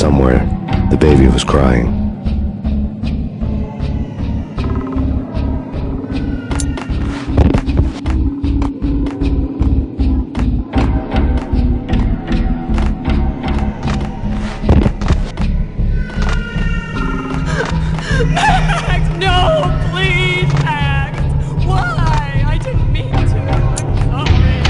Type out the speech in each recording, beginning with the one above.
somewhere, the baby was crying. Max, no, please, Max. Why? I didn't mean to. I'm sorry.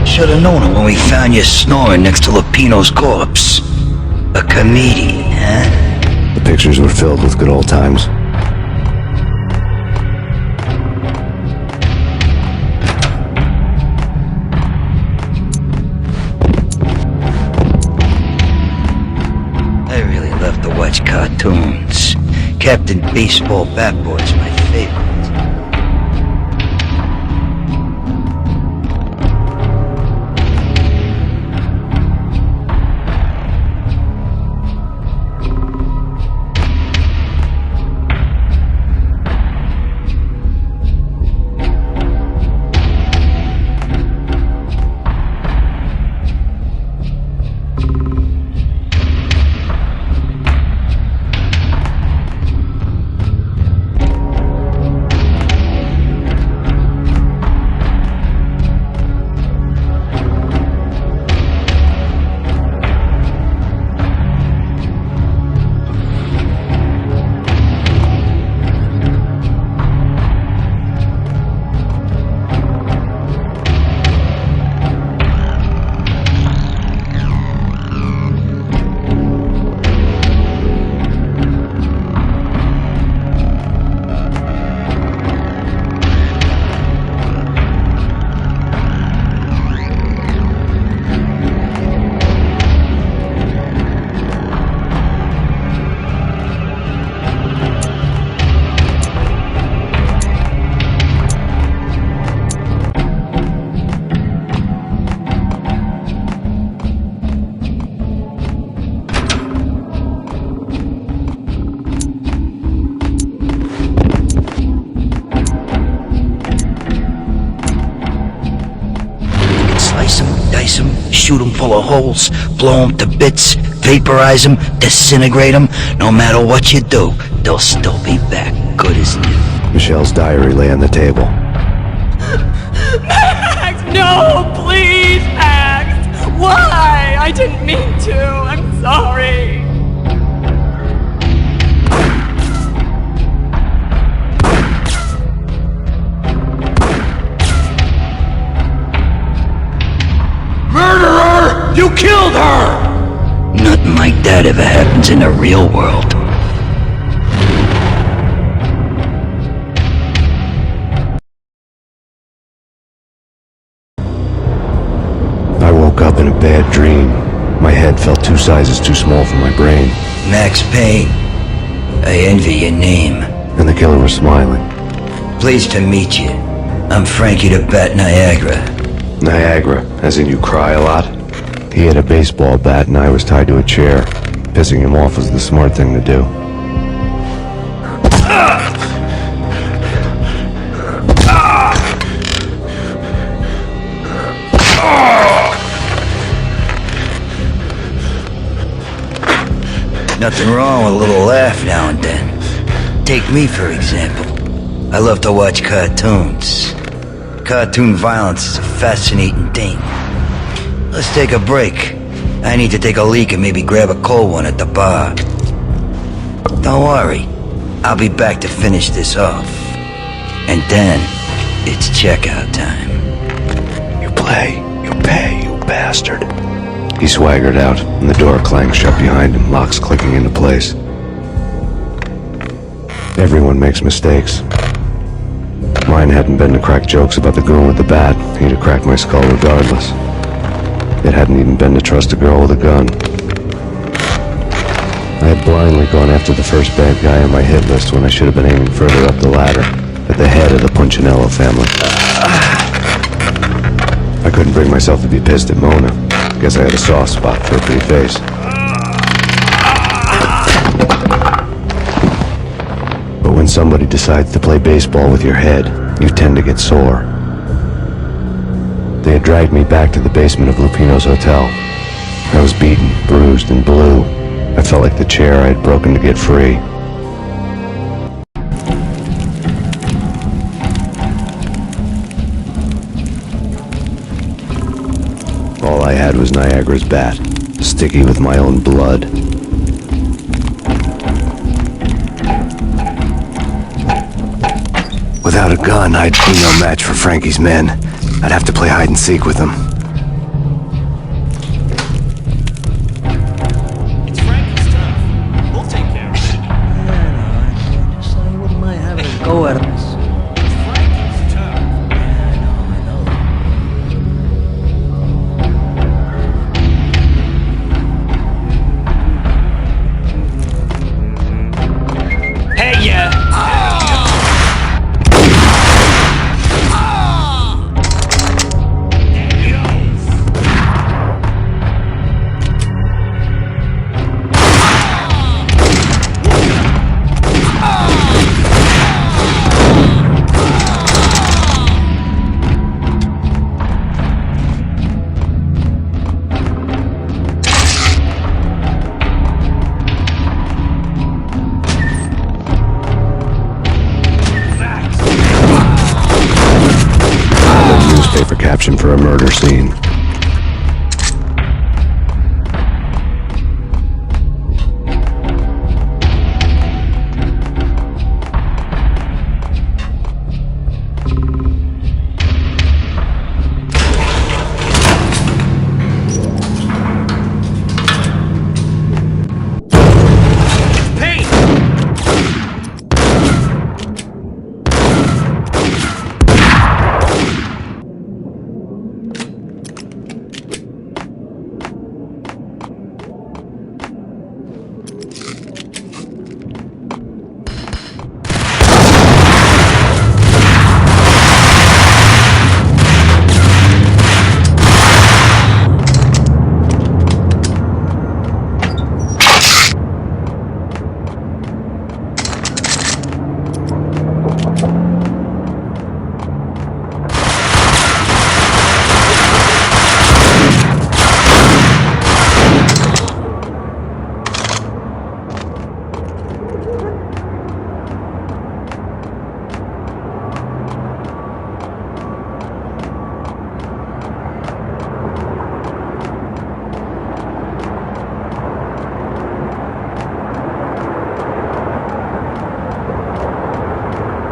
Should've known it when we found you snoring next to Lupino's corpse. A comedian, huh? The pictures were filled with good old times. I really love to watch cartoons. Captain Baseball Bat Boy's my favorite. Dice them, shoot them full of holes, blow them to bits, vaporize them, disintegrate them. No matter what you do, they'll still be back, good as new. Michelle's diary lay on the table. Max, no, please, Max. Why? I didn't mean to. I'm sorry. Murderer! You killed her! Nothing like that ever happens in the real world. I woke up in a bad dream. My head felt 2 sizes too small for my brain. Max Payne. I envy your name. And the killer was smiling. Pleased to meet you. I'm Frankie the Bat Niagara. Niagara, as in you cry a lot? He had a baseball bat and I was tied to a chair. Pissing him off was the smart thing to do. Nothing wrong with a little laugh now and then. Take me, for example. I love to watch cartoons. Cartoon violence is a fascinating thing. Let's take a break. I need to take a leak and maybe grab a cold one at the bar. Don't worry. I'll be back to finish this off. And then, it's checkout time. You play, you pay, you bastard. He swaggered out, and the door clanged shut behind him, locks clicking into place. Everyone makes mistakes. Mine hadn't been to crack jokes about the goon with the bat. He'd have cracked my skull regardless. It hadn't even been to trust a girl with a gun. I had blindly gone after the first bad guy on my hit list when I should have been aiming further up the ladder, at the head of the Punchinello family. I couldn't bring myself to be pissed at Mona. Guess I had a soft spot for a pretty face. But when somebody decides to play baseball with your head, you tend to get sore. They had dragged me back to the basement of Lupino's hotel. I was beaten, bruised, and blue. I felt like the chair I had broken to get free. All I had was Niagara's bat, sticky with my own blood. Without a gun, I'd be no match for Frankie's men. I'd have to play hide and seek with them. It's Frankie's turn. We'll take care of it. Yeah, I wouldn't mind having a go at him. It's Frankie's turn. Hey, yeah. Newspaper caption for a murder scene. Payne!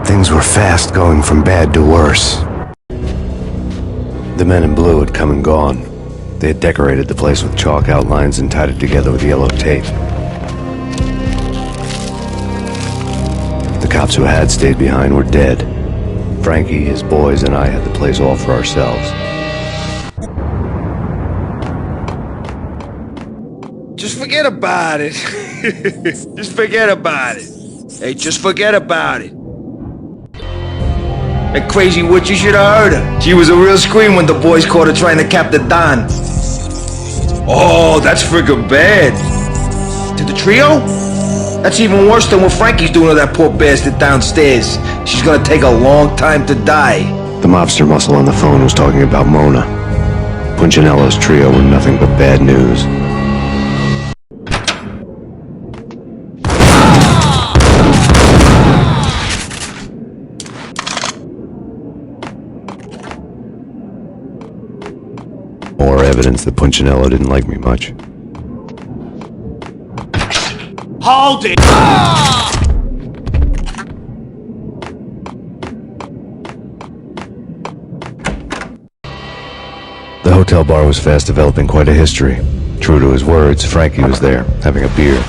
Things were fast going from bad to worse. The men in blue had come and gone. They had decorated the place with chalk outlines and tied it together with yellow tape. The cops who had stayed behind were dead. Frankie, his boys, and I had the place all for ourselves. Just forget about it. Just forget about it. Hey, just forget about it. That crazy witch, you should have heard her. She was a real scream when the boys caught her trying to cap the Don. Oh, that's friggin' bad. To the trio? That's even worse than what Frankie's doing to that poor bastard downstairs. She's gonna take a long time to die. The mobster muscle on the phone was talking about Mona. Punchinello's trio were nothing but bad news. More evidence that Punchinello didn't like me much. Hold it! The hotel bar was fast developing quite a history. True to his words, Frankie was there, having a beer.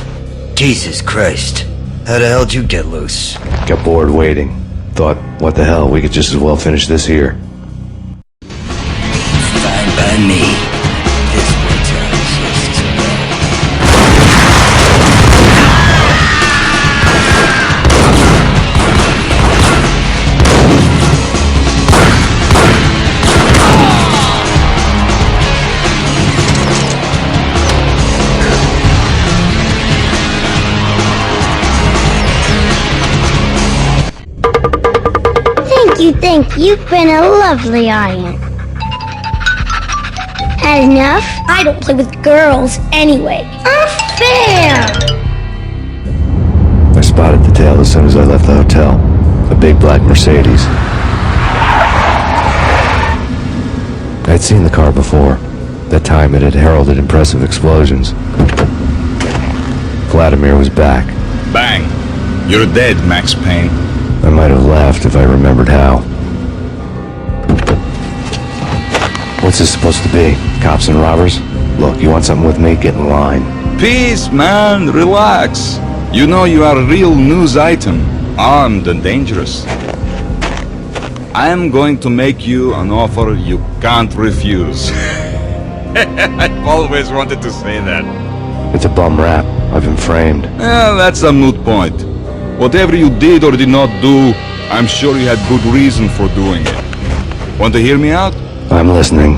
Jesus Christ. How the hell'd you get loose? Got bored waiting. Thought, what the hell, we could just as well finish this here. Fine by me. This hotel exists. You think you've been a lovely iron. Had enough? I don't play with girls anyway. Unfair! I spotted the tail as soon as I left the hotel. A big black Mercedes. I'd seen the car before. That time it had heralded impressive explosions. Vladimir was back. Bang! You're dead, Max Payne. I might have laughed if I remembered how. What's this supposed to be? Cops and robbers? Look, you want something with me? Get in line. Peace, man. Relax. You know you are a real news item. Armed and dangerous. I am going to make you an offer you can't refuse. I've always wanted to say that. It's a bum rap. I've been framed. Well, that's a moot point. Whatever you did or did not do, I'm sure you had good reason for doing it. Want to hear me out? I'm listening.